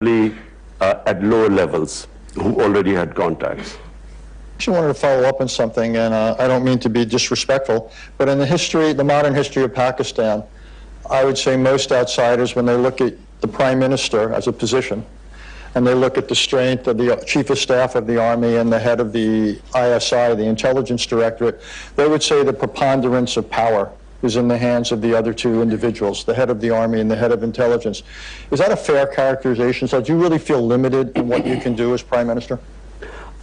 at lower levels who already had contacts. I actually wanted to follow up on something, and I don't mean to be disrespectful, but in the modern history of Pakistan, I would say most outsiders, when they look at the Prime Minister as a position, and they look at the strength of the Chief of Staff of the Army and the head of the ISI, the Intelligence Directorate, they would say the preponderance of power is in the hands of the other two individuals, the head of the Army and the head of Intelligence. Is that a fair characterization? So do you really feel limited in what you can do as Prime Minister?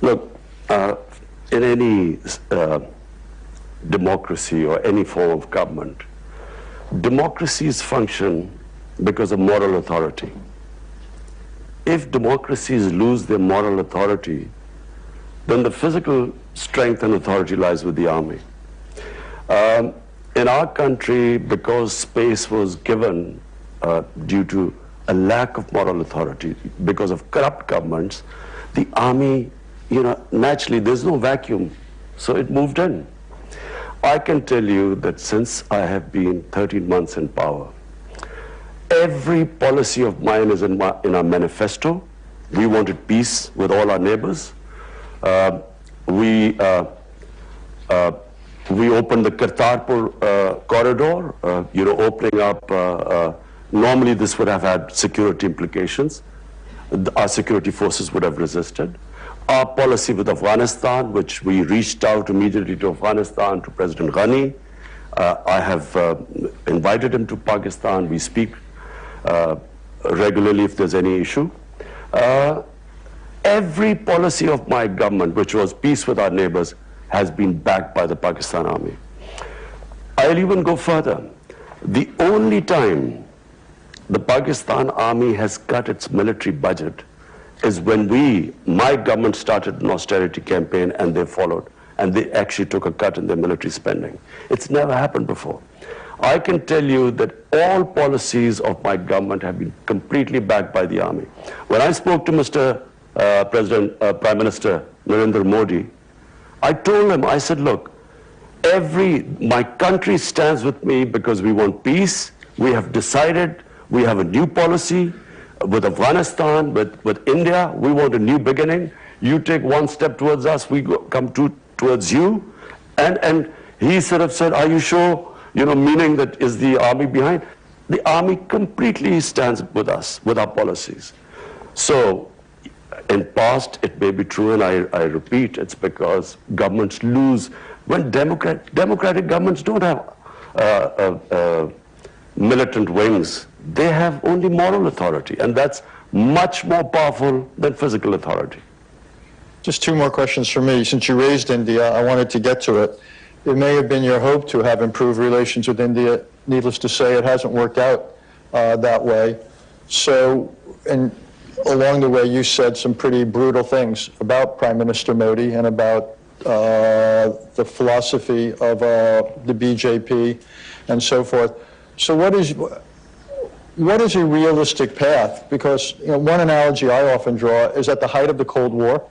Look, in any democracy or any form of government, democracies function because of moral authority. If democracies lose their moral authority, then the physical strength and authority lies with the army. In our country, because space was given due to a lack of moral authority, because of corrupt governments, the army, naturally there's no vacuum, so it moved in. I can tell you that since I have been 13 months in power, every policy of mine is in our manifesto. We wanted peace with all our neighbors. We opened the Kartarpur corridor, opening up. Normally this would have had security implications. Our security forces would have resisted. Our policy with Afghanistan, which we reached out immediately to Afghanistan, to President Ghani. I have invited him to Pakistan. We speak regularly if there's any issue. Every policy of my government, which was peace with our neighbors, has been backed by the Pakistan Army. I'll even go further. The only time the Pakistan Army has cut its military budget is when my government started an austerity campaign and they followed, and they actually took a cut in their military spending. It's never happened before. I can tell you that all policies of my government have been completely backed by the army. When I spoke to Mr. Prime Minister Narendra Modi, I told him, I said, look, my country stands with me because we want peace. We have decided, we have a new policy with Afghanistan, with India. We want a new beginning. You take one step towards us, we come towards you. And he sort of said, are you sure? Meaning that is the army behind? The army completely stands with us, with our policies. So, in past, it may be true, and I repeat, it's because governments lose. When democratic governments don't have militant wings, they have only moral authority, and that's much more powerful than physical authority. Just two more questions for me. Since you raised India, I wanted to get to it. It may have been your hope to have improved relations with India. Needless to say, it hasn't worked out that way. So, and along the way, you said some pretty brutal things about Prime Minister Modi and about the philosophy of the BJP and so forth. So what is a realistic path? Because one analogy I often draw is at the height of the Cold War,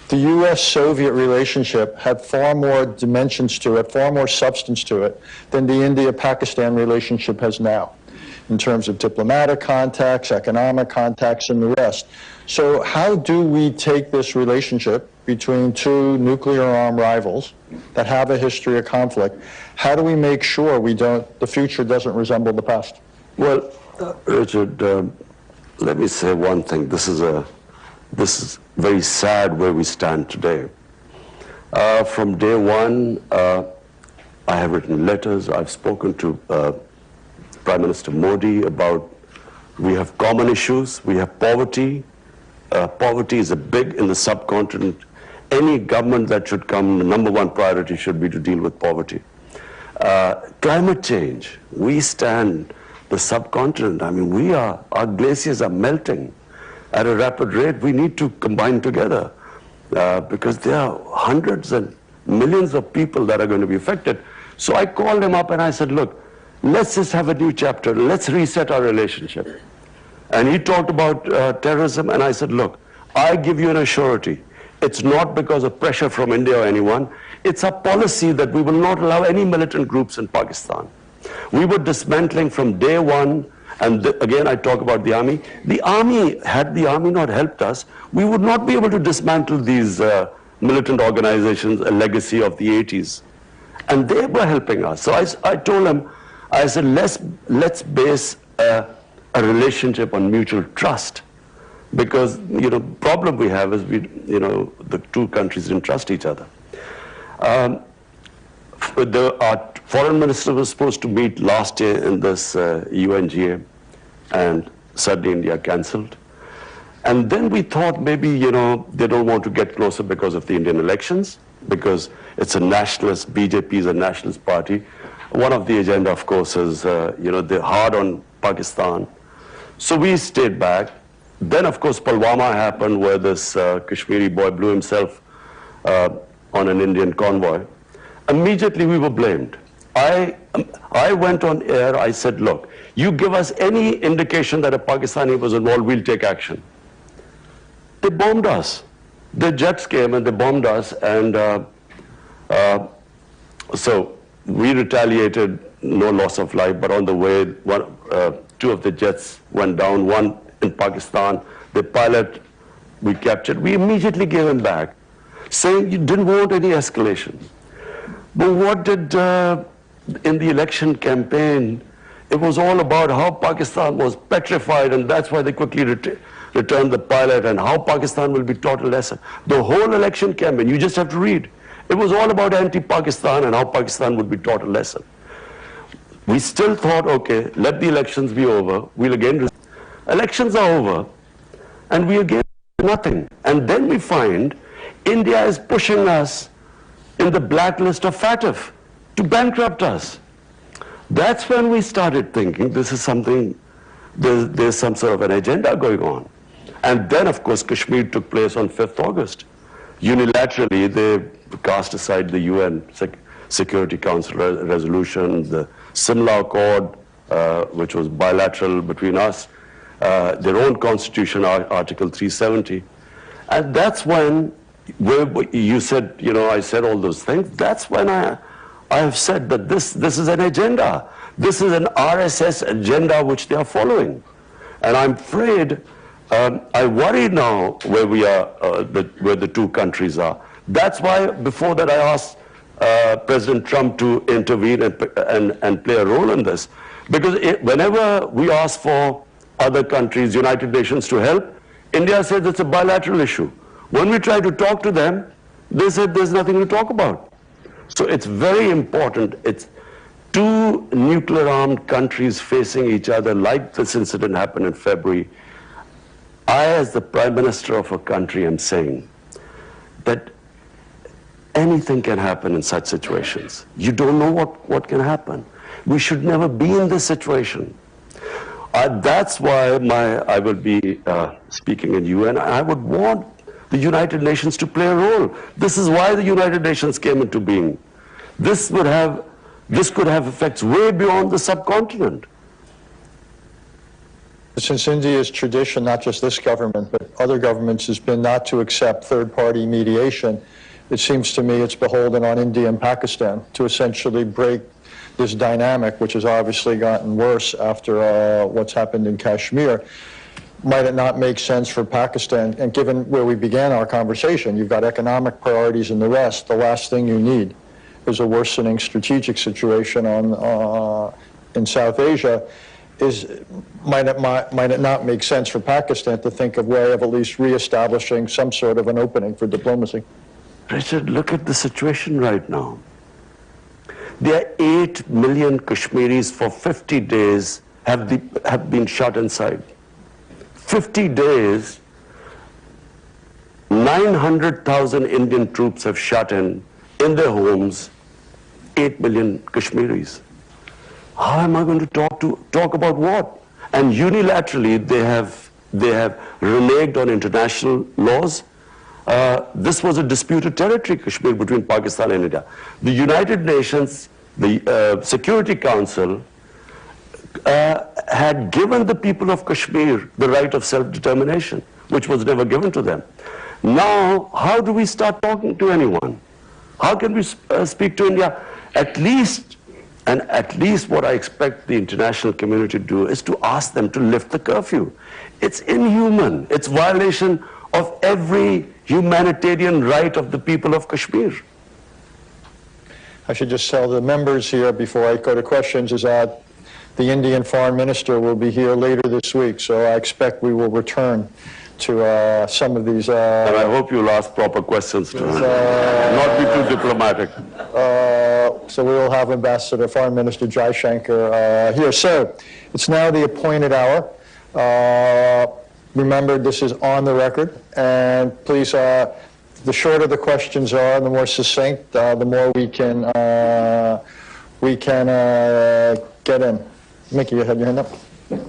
the U.S.-Soviet relationship had far more dimensions to it, far more substance to it, than the India-Pakistan relationship has now, in terms of diplomatic contacts, economic contacts, and the rest. So how do we take this relationship between two nuclear-armed rivals that have a history of conflict? How do we make sure the future doesn't resemble the past? Well, Richard, let me say one thing. This is very sad where we stand today. From day one, I have written letters. I've spoken to Prime Minister Modi about we have common issues. We have poverty. Poverty is big in the subcontinent. Any government that should come, the #1 priority should be to deal with poverty. Climate change. We stand the subcontinent. I mean, our glaciers are melting at a rapid rate. We need to combine together because there are hundreds and millions of people that are going to be affected. So I called him up and I said, look, let's just have a new chapter. Let's reset our relationship. And he talked about terrorism, and I said, look, I give you an assurity. It's not because of pressure from India or anyone. It's a policy that we will not allow any militant groups in Pakistan. We were dismantling from day one And again, I talk about the army. The army, had the army not helped us, we would not be able to dismantle these militant organizations, a legacy of the 80s. And they were helping us. So I told them, I said, let's base a relationship on mutual trust. Because, problem we have is the two countries didn't trust each other. Our foreign minister was supposed to meet last year in this UNGA, and suddenly India cancelled. And then we thought maybe, they don't want to get closer because of the Indian elections, because it's a nationalist, BJP is a nationalist party. One of the agenda, of course, is, they're hard on Pakistan. So we stayed back. Then, of course, Pulwama happened, where this Kashmiri boy blew himself on an Indian convoy. Immediately we were blamed. I went on air, I said, look, you give us any indication that a Pakistani was involved, we'll take action. They bombed us. The jets came and they bombed us, and so we retaliated, no loss of life, but on the way, two of the jets went down, one in Pakistan. The pilot we captured, we immediately gave him back, saying you didn't want any escalation. But what did, in the election campaign, it was all about how Pakistan was petrified, and that's why they quickly returned the pilot, and how Pakistan will be taught a lesson. The whole election campaign, you just have to read. It was all about anti-Pakistan and how Pakistan would be taught a lesson. We still thought, okay, let the elections be over. We'll again, elections are over, and we again nothing. And then we find India is pushing us in the blacklist of FATF to bankrupt us. That's when we started thinking this is something, there's some sort of an agenda going on. And then, of course, Kashmir took place on 5th August. Unilaterally, they cast aside the UN Security Council resolution, the Simla Accord, which was bilateral between us, their own constitution, Article 370. And that's when, you said, I said all those things. That's when I have said that this is an agenda. This is an RSS agenda which they are following. And I'm afraid, I worry now where we are, where the two countries are. That's why before that I asked President Trump to intervene and play a role in this. Because whenever we ask for other countries, United Nations to help, India says it's a bilateral issue. When we try to talk to them, they said there's nothing to talk about. So it's very important. It's two nuclear-armed countries facing each other, like this incident happened in February. I, as the Prime Minister of a country, am saying that anything can happen in such situations. You don't know what can happen. We should never be in this situation. That's why I will be speaking in UN. I would want the United Nations to play a role. This is why the United Nations came into being. This could have effects way beyond the subcontinent. Since India's tradition, not just this government, but other governments, has been not to accept third-party mediation, it seems to me it's beholden on India and Pakistan to essentially break this dynamic, which has obviously gotten worse after what's happened in Kashmir. Might it not make sense for Pakistan, and given where we began our conversation, you've got economic priorities and the rest, the last thing you need is a worsening strategic situation in South Asia. Might it not make sense for Pakistan to think of a way of at least reestablishing some sort of an opening for diplomacy? Richard, look at the situation right now. There are 8 million Kashmiris for 50 days have been shut inside. 50 days, 900,000 Indian troops have shut in their homes, 8 million Kashmiris. How am I going to talk about what? And unilaterally, they have reneged on international laws. This was a disputed territory, Kashmir, between Pakistan and India. The United Nations, the Security Council, had given the people of Kashmir the right of self-determination, which was never given to them. Now, how do we start talking to anyone? How can we speak to India? At least And at least what I expect the international community to do is to ask them to lift the curfew. It's inhuman. It's violation of every humanitarian right of the people of Kashmir. I should just tell the members here before I go to questions is that the Indian Foreign Minister will be here later this week, so I expect we will return to some of these. And I hope you'll ask proper questions to him, not be too diplomatic. So we will have Ambassador Foreign Minister Jaishankar here. So it's now the appointed hour. Remember, this is on the record, and please, the shorter the questions are, the more succinct, the more we can get in. Mickey, you had your hand up.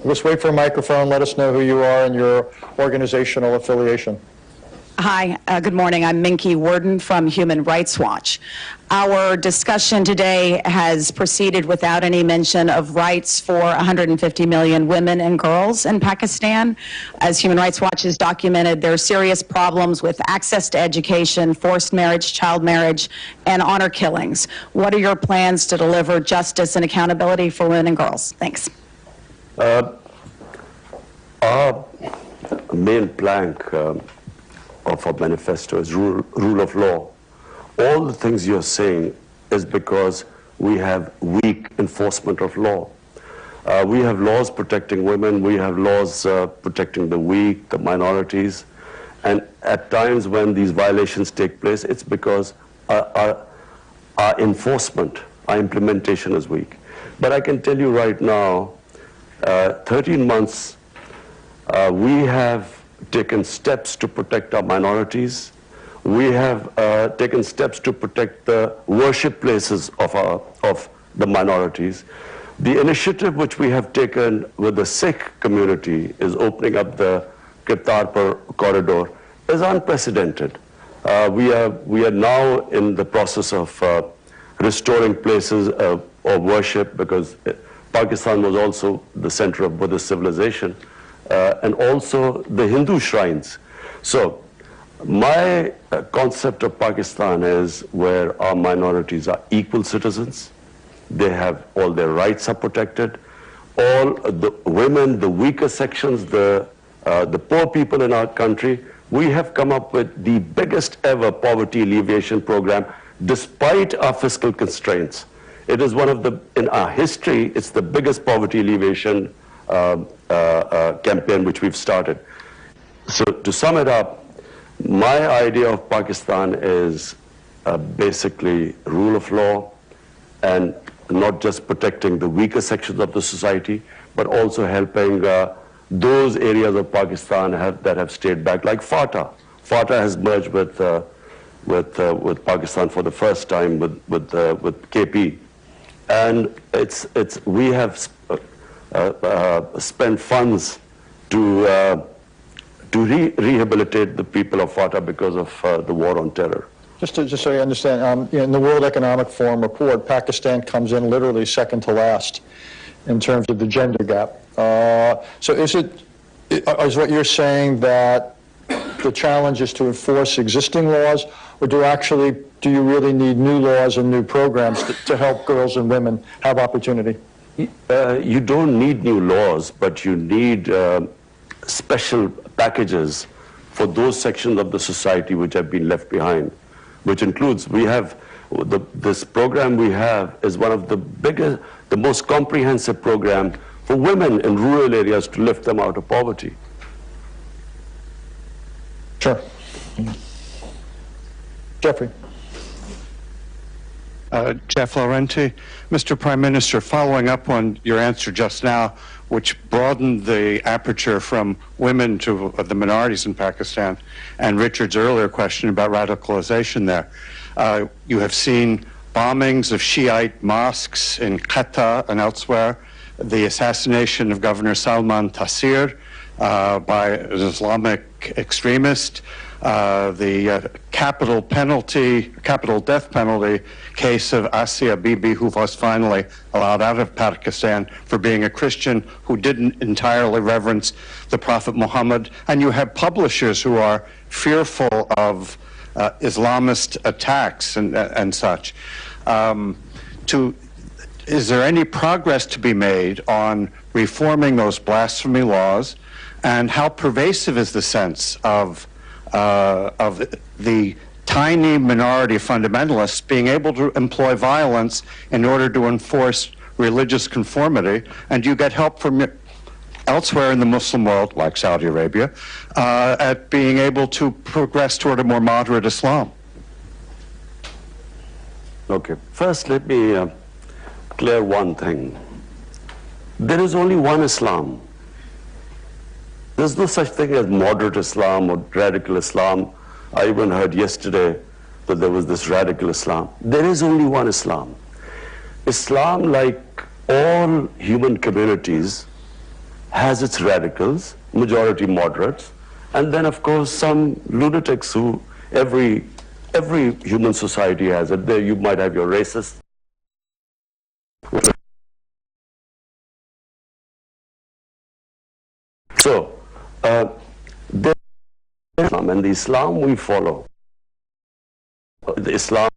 Just wait for a microphone. Let us know who you are and your organizational affiliation. Hi, good morning. I'm Minky Worden from Human Rights Watch. Our discussion today has proceeded without any mention of rights for 150 million women and girls in Pakistan. As Human Rights Watch has documented, there are serious problems with access to education, forced marriage, child marriage, and honor killings. What are your plans to deliver justice and accountability for women and girls? Thanks. Our main plank of our manifesto is rule of law. All the things you're saying is because we have weak enforcement of law. We have laws protecting women, we have laws protecting the weak, the minorities, and at times when these violations take place, it's because our enforcement, our implementation is weak. But I can tell you right now, 13 months, we have taken steps to protect our minorities. We have taken steps to protect the worship places of the minorities. The initiative which we have taken with the Sikh community is opening up the Khyber corridor is unprecedented. We are now in the process of restoring places of worship because Pakistan was also the center of Buddhist civilization, and also the Hindu shrines. So my concept of Pakistan is where our minorities are equal citizens. They have all their rights are protected. All the women, the weaker sections, the poor people in our country, we have come up with the biggest ever poverty alleviation program despite our fiscal constraints. It is one of the, in our history, it's the biggest poverty alleviation campaign which we've started. So to sum it up, my idea of Pakistan is basically rule of law and not just protecting the weaker sections of the society, but also helping those areas of Pakistan that have stayed back, like FATA. FATA has merged with Pakistan for the first time with KP. And we have spent funds to rehabilitate the people of FATA because of the war on terror. Just so you understand, in the World Economic Forum report, Pakistan comes in literally second to last in terms of the gender gap. So is what you're saying that the challenge is to enforce existing laws, or do you really need new laws and new programs to help girls and women have opportunity? You don't need new laws, but you need special packages for those sections of the society which have been left behind, which includes, this program we have is one of the biggest, the most comprehensive program for women in rural areas to lift them out of poverty. Sure. Jeffrey. Jeff Laurenti. Mr. Prime Minister, following up on your answer just now, which broadened the aperture from women to the minorities in Pakistan, and Richard's earlier question about radicalization there, you have seen bombings of Shiite mosques in Quetta and elsewhere, the assassination of Governor Salman Taseer by an Islamic extremist, the capital death penalty case of Asia Bibi, who was finally allowed out of Pakistan for being a Christian who didn't entirely reverence the Prophet Muhammad. And you have publishers who are fearful of Islamist attacks and such. is there any progress to be made on reforming those blasphemy laws, and how pervasive is the sense of the tiny minority of fundamentalists being able to employ violence in order to enforce religious conformity? And do you get help from elsewhere in the Muslim world, like Saudi Arabia, at being able to progress toward a more moderate Islam? Okay, first let me clear one thing. There is only one Islam. There's no such thing as moderate Islam or radical Islam. I even heard yesterday that there was this radical Islam. There is only one Islam. Islam, like all human communities, has its radicals, majority moderates, and then of course some lunatics who every human society has it. There you might have your racists. So, there is Islam, and the Islam we follow, the Islam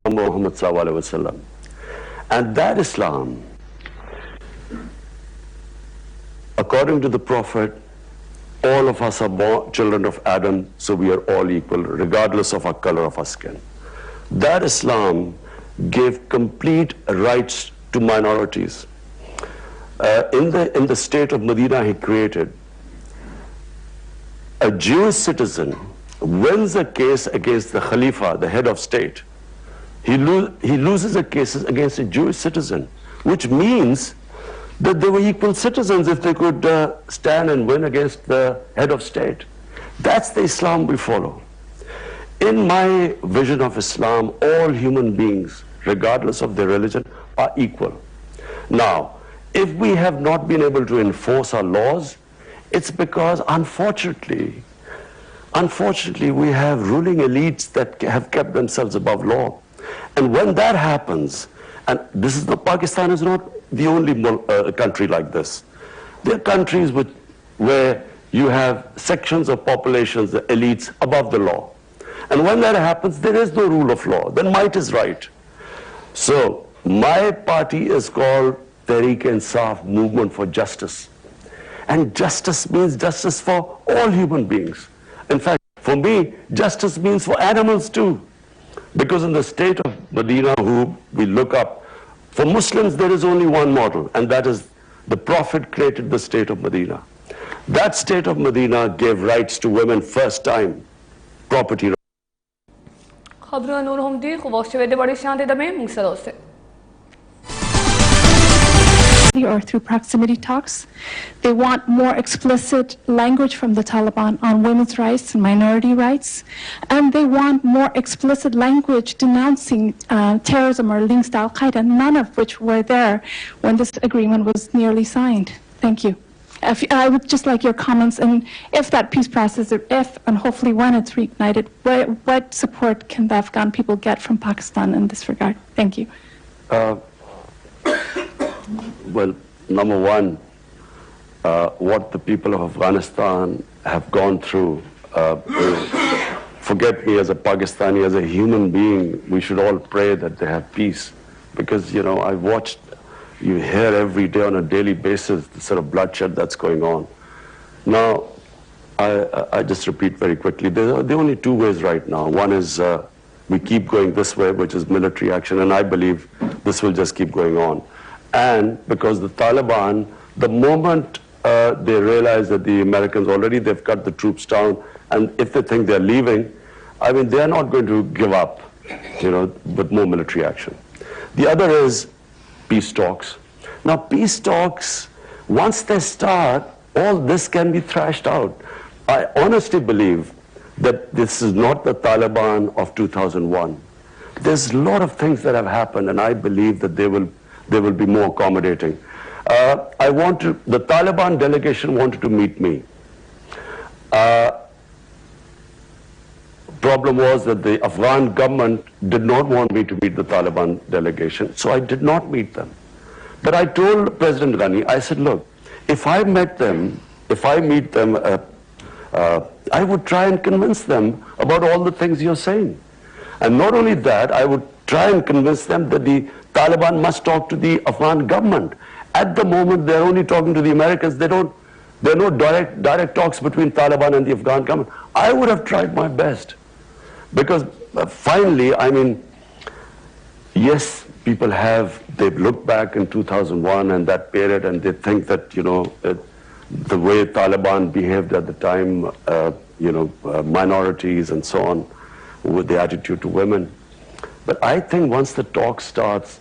of Muhammad sallallahu alaihi wasallam, and that Islam, according to the Prophet, all of us are born children of Adam, so we are all equal, regardless of our color of our skin. That Islam gave complete rights to minorities. In the state of Medina he created, a Jewish citizen wins a case against the Khalifa, the head of state. He loses a case against a Jewish citizen, which means that they were equal citizens if they could stand and win against the head of state. That's the Islam we follow. In my vision of Islam, all human beings, regardless of their religion, are equal. Now, if we have not been able to enforce our laws, it's because, unfortunately, we have ruling elites that have kept themselves above law. And when that happens, and Pakistan is not the only country like this. There are countries where you have sections of populations, the elites, above the law. And when that happens, there is no rule of law. Then might is right. So my party is called Tehreek-e-Insaf, Movement for Justice. And justice means justice for all human beings. In fact, for me, justice means for animals too. Because in the state of Medina, who we look up, for Muslims there is only one model, and that is the Prophet created the state of Medina. That state of Medina gave rights to women first time, property rights. خبرونه نور هم دی خو واشه بده باری شانده دمه مونسلوسه. Or through proximity talks. They want more explicit language from the Taliban on women's rights and minority rights. And they want more explicit language denouncing terrorism or links to Al-Qaeda, none of which were there when this agreement was nearly signed. Thank you. I would just like your comments, and if that peace process, if and hopefully when it's reignited, what support can the Afghan people get from Pakistan in this regard? Thank you. Well, number one, what the people of Afghanistan have gone through, forget me as a Pakistani, as a human being, we should all pray that they have peace. Because, you know, I've watched, you hear every day on a daily basis the sort of bloodshed that's going on. Now, I just repeat very quickly, there are only two ways right now. One is we keep going this way, which is military action, and I believe this will just keep going on. And because the Taliban, the moment they realize that the Americans already, they've cut the troops down, and if they think they're leaving, I mean, they're not going to give up, you know, with more military action. The other is peace talks. Now, peace talks, once they start, all this can be thrashed out. I honestly believe that this is not the Taliban of 2001. There's a lot of things that have happened, and I believe that they will be more accommodating. The Taliban delegation wanted to meet me. Problem was that the Afghan government did not want me to meet the Taliban delegation, so I did not meet them. But I told President Ghani, I said, look, if I meet them, I would try and convince them about all the things you're saying. And not only that, I would try and convince them that the Taliban must talk to the Afghan government. At the moment, they're only talking to the Americans. There are no direct talks between Taliban and the Afghan government. I would have tried my best. Because finally, I mean, yes, people they've looked back in 2001 and that period, and they think that, you know, the way Taliban behaved at the time, minorities and so on, with the attitude to women. But I think once the talk starts,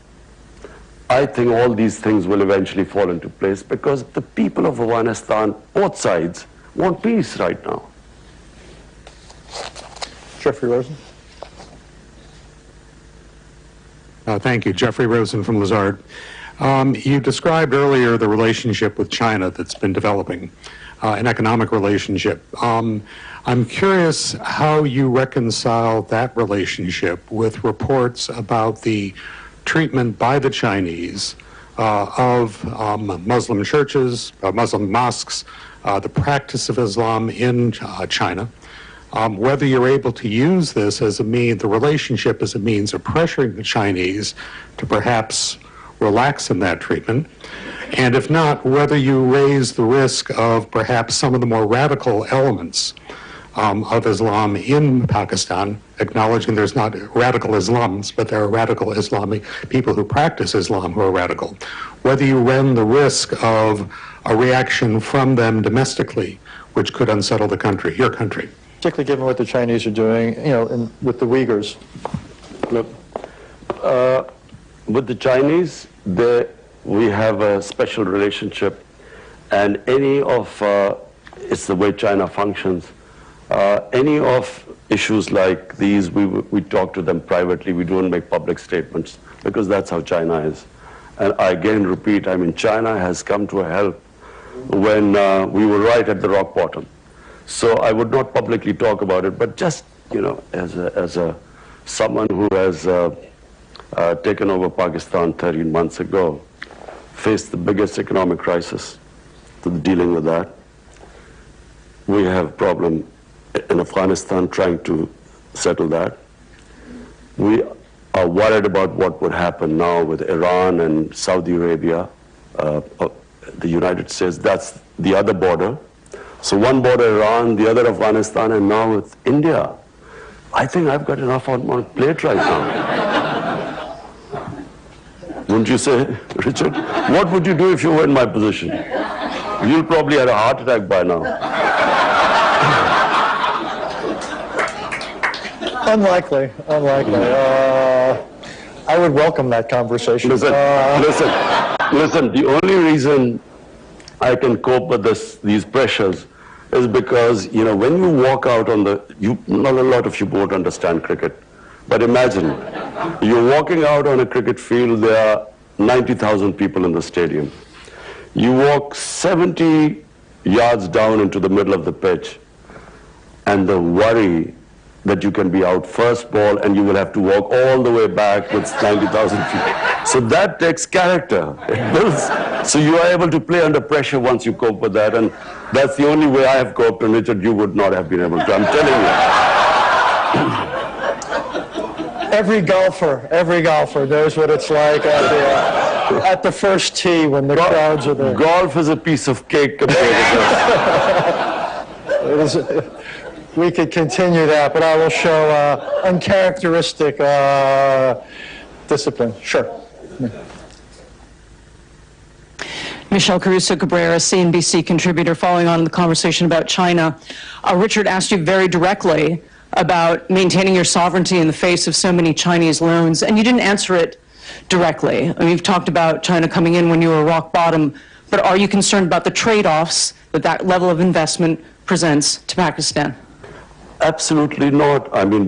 I think all these things will eventually fall into place, because the people of Afghanistan, both sides, want peace right now. Jeffrey Rosen. Thank you. Jeffrey Rosen from Lazard. You described earlier the relationship with China that's been developing, an economic relationship. I'm curious how you reconcile that relationship with reports about the treatment by the Chinese of Muslim churches, Muslim mosques, the practice of Islam in China. Whether you're able to use this as a means, the relationship as a means of pressuring the Chinese to perhaps relax in that treatment, and if not, whether you raise the risk of perhaps some of the more radical elements of Islam in Pakistan, acknowledging there's not radical Islams, but there are radical Islamic people who practice Islam who are radical. Whether you run the risk of a reaction from them domestically, which could unsettle the country, your country. Particularly given what the Chinese are doing, you know, with the Uyghurs. Look, with the Chinese, we have a special relationship, and any of, it's the way China functions, any of issues like these, we talk to them privately. We don't make public statements, because that's how China is. And I again repeat, I mean, China has come to a help when we were right at the rock bottom. So I would not publicly talk about it, but just, you know, as someone who has taken over Pakistan 13 months ago, faced the biggest economic crisis, dealing with that. We have a problem in Afghanistan trying to settle that. We are worried about what would happen now with Iran and Saudi Arabia, the United States. That's the other border. So one border Iran, the other Afghanistan, and now with India. I think I've got enough on my plate right now. Wouldn't you say, Richard? What would you do if you were in my position? You'll probably have a heart attack by now. Unlikely. I would welcome that conversation. Listen, the only reason I can cope with these pressures is because, you know, when you walk out on not a lot of you won't understand cricket, but imagine, you're walking out on a cricket field, there are 90,000 people in the stadium. You walk 70 yards down into the middle of the pitch, and the worry that you can be out first ball and you will have to walk all the way back with 90,000 people. So that takes character. It builds. So you are able to play under pressure once you cope with that, and that's the only way I have coped, and Richard, you would not have been able to. I'm telling you. Every golfer knows what it's like at the first tee when the crowds are there. Golf is a piece of cake compared to this. We could continue that, but I will show uncharacteristic discipline. Sure. Michelle Caruso Cabrera, CNBC contributor, following on the conversation about China. Richard asked you very directly about maintaining your sovereignty in the face of so many Chinese loans, and you didn't answer it directly. I mean, you've talked about China coming in when you were rock bottom, but are you concerned about the trade-offs that level of investment presents to Pakistan? Absolutely not. I mean,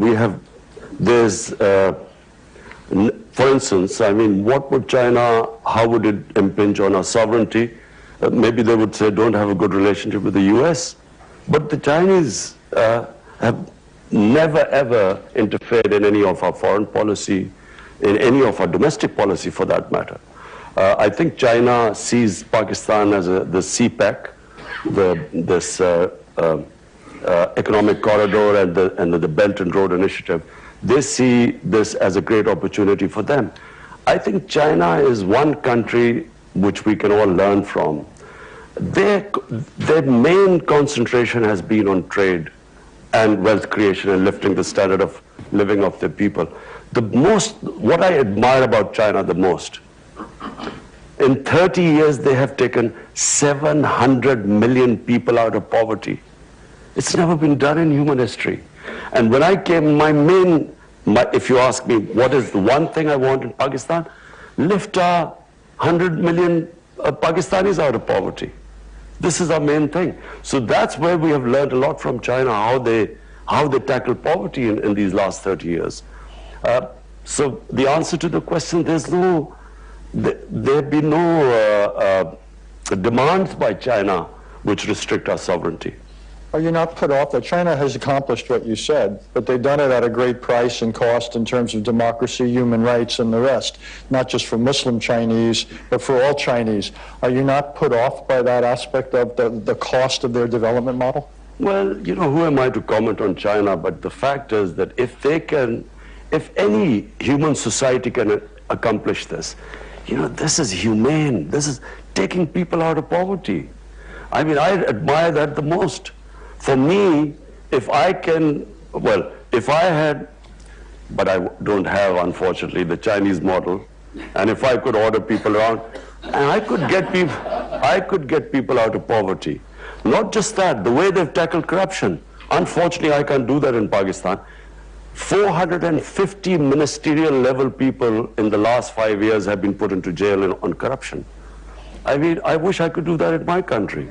for instance, I mean, what would China, how would it impinge on our sovereignty? Maybe they would say, don't have a good relationship with the US. But the Chinese have never, ever interfered in any of our foreign policy, in any of our domestic policy for that matter. I think China sees Pakistan as the CPEC, this economic corridor and the Belt and Road Initiative. They see this as a great opportunity for them. I think China is one country which we can all learn from. Their main concentration has been on trade and wealth creation and lifting the standard of living of their people. What I admire about China the most, in 30 years they have taken 700 million people out of poverty. It's never been done in human history. And when I came, if you ask me what is the one thing I want in Pakistan, lift our 100 million Pakistanis out of poverty. This is our main thing. So that's where we have learned a lot from China, how they tackle poverty in these last 30 years. So the answer to the question, there have been no demands by China which restrict our sovereignty. Are you not put off that China has accomplished what you said, but they've done it at a great price and cost in terms of democracy, human rights, and the rest, not just for Muslim Chinese, but for all Chinese? Are you not put off by that aspect of the cost of their development model? Well, you know, who am I to comment on China? But the fact is that if any human society can accomplish this, you know, this is humane. This is taking people out of poverty. I mean, I admire that the most. For me, if I had, but I don't have, unfortunately, the Chinese model, and if I could order people around, and I could get people out of poverty. Not just that, the way they've tackled corruption. Unfortunately, I can't do that in Pakistan. 450 ministerial level people in the last 5 years have been put into jail on corruption. I mean, I wish I could do that in my country.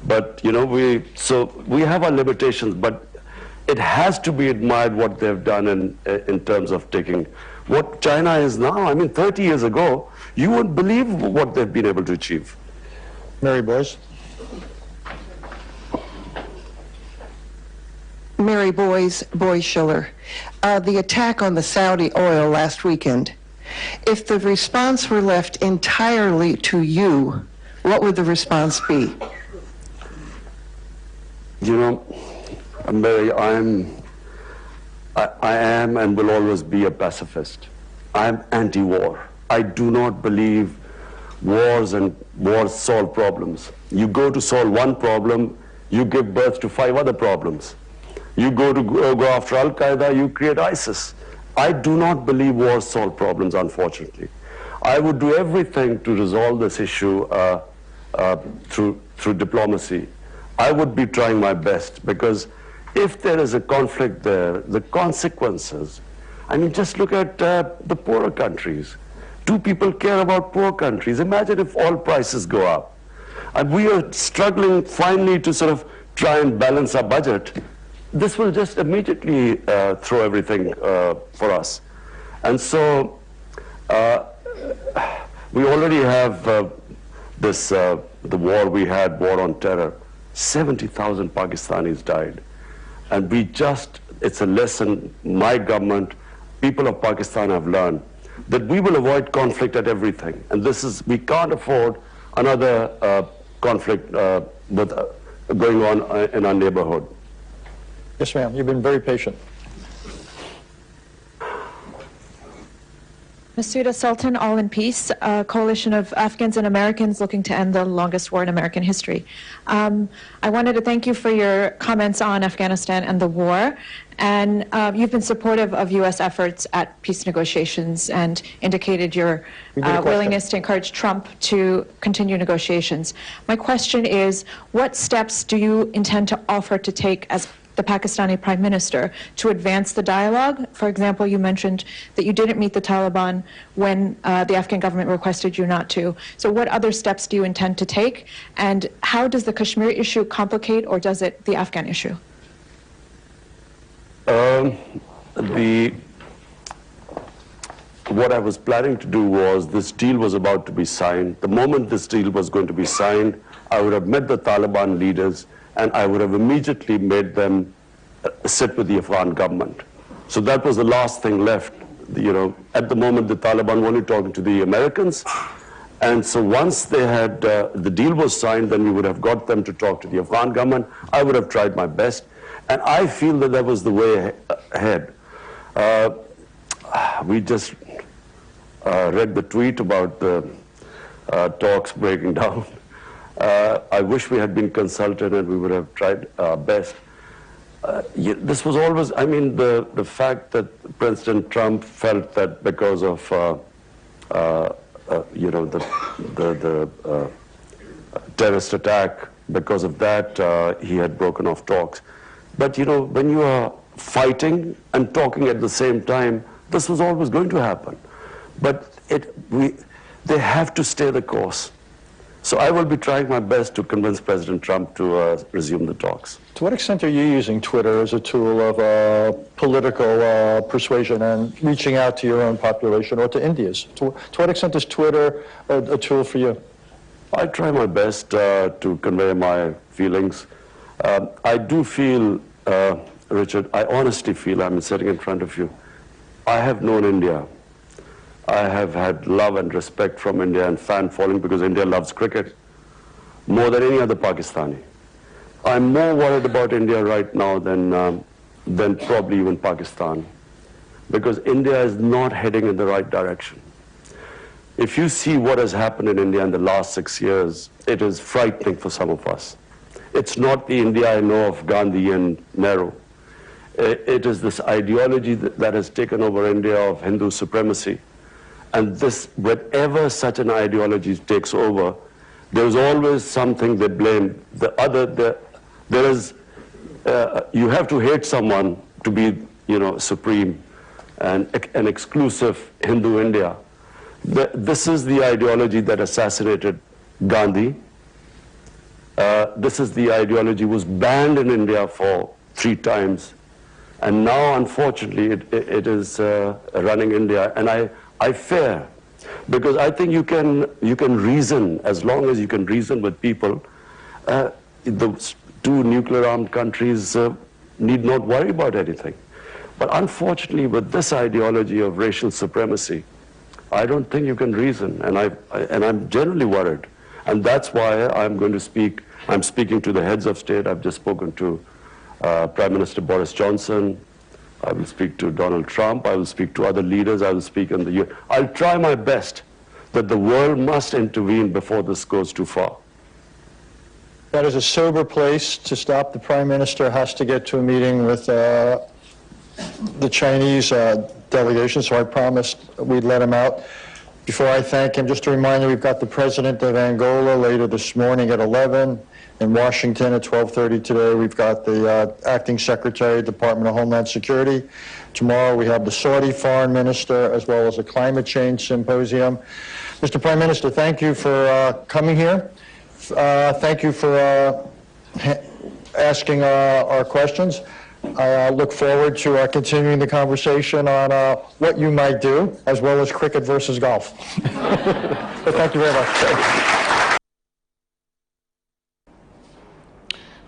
But, you know, we have our limitations, but it has to be admired what they've done in terms of taking what China is now. I mean, 30 years ago, you wouldn't believe what they've been able to achieve. Mary Boyce. Mary Boyce Schiller. The attack on the Saudi oil last weekend, if the response were left entirely to you, what would the response be? You know, Mary, I am and will always be a pacifist. I am anti-war. I do not believe wars solve problems. You go to solve one problem, you give birth to 5 other problems. You go after Al-Qaeda, you create ISIS. I do not believe wars solve problems, unfortunately. I would do everything to resolve this issue through diplomacy. I would be trying my best, because if there is a conflict there, the consequences, I mean, just look at the poorer countries. Do people care about poor countries? Imagine if oil prices go up. And we are struggling finally to sort of try and balance our budget. This will just immediately throw everything for us. And so we already have the war we had, war on terror. 70,000 Pakistanis died. And it's a lesson my government, people of Pakistan have learned, that we will avoid conflict at everything. And we can't afford another conflict going on in our neighborhood. Yes, ma'am. You've been very patient. Masuda Sultan, All in Peace, a coalition of Afghans and Americans looking to end the longest war in American history. I wanted to thank you for your comments on Afghanistan and the war. And you've been supportive of U.S. efforts at peace negotiations and indicated your willingness to encourage Trump to continue negotiations. My question is, what steps do you intend to offer to take as the Pakistani Prime Minister to advance the dialogue? For example, you mentioned that you didn't meet the Taliban when the Afghan government requested you not to. So what other steps do you intend to take? And how does the Kashmir issue complicate, or does it the Afghan issue? What I was planning to do was, this deal was about to be signed. The moment this deal was going to be signed, I would have met the Taliban leaders, and I would have immediately made them sit with the Afghan government. So that was the last thing left. You know, at the moment, the Taliban were only talking to the Americans. And so once they had, the deal was signed, then we would have got them to talk to the Afghan government. I would have tried my best. And I feel that that was the way ahead. read the tweet about the talks breaking down. I wish we had been consulted and we would have tried our best. This was always, I mean, the fact that President Trump felt that because of, you know, the terrorist attack, because of that, he had broken off talks. But, you know, when you are fighting and talking at the same time, this was always going to happen. But they have to stay the course. So I will be trying my best to convince President Trump to resume the talks. To what extent are you using Twitter as a tool of political persuasion and reaching out to your own population or to India's? To what extent is Twitter a tool for you? I try my best to convey my feelings. I do feel, Richard, I honestly feel, I'm sitting in front of you, I have known India. I have had love and respect from India and fan following because India loves cricket more than any other Pakistani. I'm more worried about India right now than probably even Pakistan, because India is not heading in the right direction. If you see what has happened in India in the last 6 years, it is frightening for some of us. It's not the India I know of Gandhi and Nehru. It is this ideology that has taken over India of Hindu supremacy. And this, whenever such an ideology takes over, there's always something they blame. You have to hate someone to be, you know, supreme and an exclusive Hindu India. This is the ideology that assassinated Gandhi. This is the ideology was banned in India for 3 times. And now, unfortunately, it is running India. And I fear, because I think you can reason, as long as you can reason with people, the 2 nuclear-armed countries need not worry about anything. But unfortunately, with this ideology of racial supremacy, I don't think you can reason, and I'm generally worried. And that's why I'm going to speak. I'm speaking to the heads of state. I've just spoken to Prime Minister Boris Johnson. I will speak to Donald Trump. I will speak to other leaders. I will speak in the UN. I'll try my best that the world must intervene before this goes too far. That is a sober place to stop. The Prime Minister has to get to a meeting with the Chinese delegation, so I promised we'd let him out. Before I thank him, just a reminder, we've got the President of Angola later this morning at 11. In Washington at 12:30 today, we've got the Acting Secretary, Department of Homeland Security. Tomorrow we have the Saudi Foreign Minister as well as a climate change symposium. Mr. Prime Minister, thank you for coming here. Thank you for asking our questions. I look forward to continuing the conversation on what you might do, as well as cricket versus golf. But thank you very much.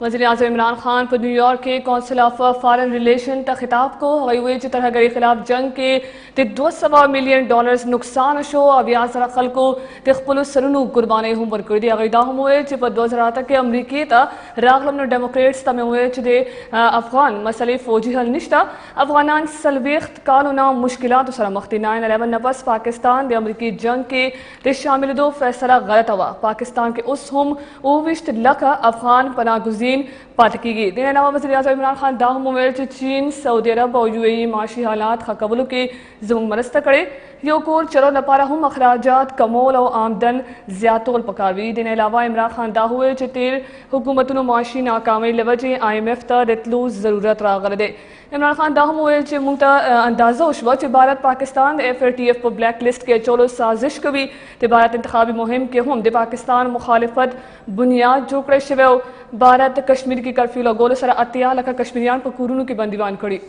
वज़ीर-ए-आज़म इमरान खान पर New York के council of foreign relation तक खिताब को हवाई हुए तरह गरी खिलाफ जंग के ते $200 मिलियन नुकसान शो अबियास खल को ते खपल सरुनु कुर्बानी हम वर कर दिया गईदा हम हुए च पर 2000 तक के अमरीकी ता रागलम डेमोक्रेट्स तमे हुए च दे अफगान मसले फौजी हल निश्ता अफगानान सलवेख्त कानूना मुश्किलात सर मख्ती 9/11 नफस पाकिस्तान दे अमरीकी जंग के ते शामिल दो फैसला गलत हुआ पाकिस्तान के उस हम ओविश्त लखा अफगान पनागुज़ीर पार्टी की दिन अलावा वज़ीर-ए-आज़म इमरान खान दाह मुमेल चीन सऊदी अरब और यूएई माशी हालात खकबलों के ज़ुम मरस्त करे योकोर चलो नपारा हम अखराजात कमोल और आमदन ज़्यातोल पकावी दिन अलावा इमरान खान दाह हुए चतेर हुकूमतों माशी नाकामी लवजे IMF ता दितलू ज़रूरत रागल दे इमरान खान दाह हुए च मुता अंदाज़ा उशवा च भारत पाकिस्तान FATF पर ब्लैक लिस्ट के चोलो साजिश कभी ते भारत इंतखाबी मुहिम के हम दे पाकिस्तान मुखालिफत बुनियाद जो करे शिवे भारत कश्मीर की कर्फ्यू लगोल सर अतिया लका कश्मीरियान पर कुरुनु की बंदीवान करी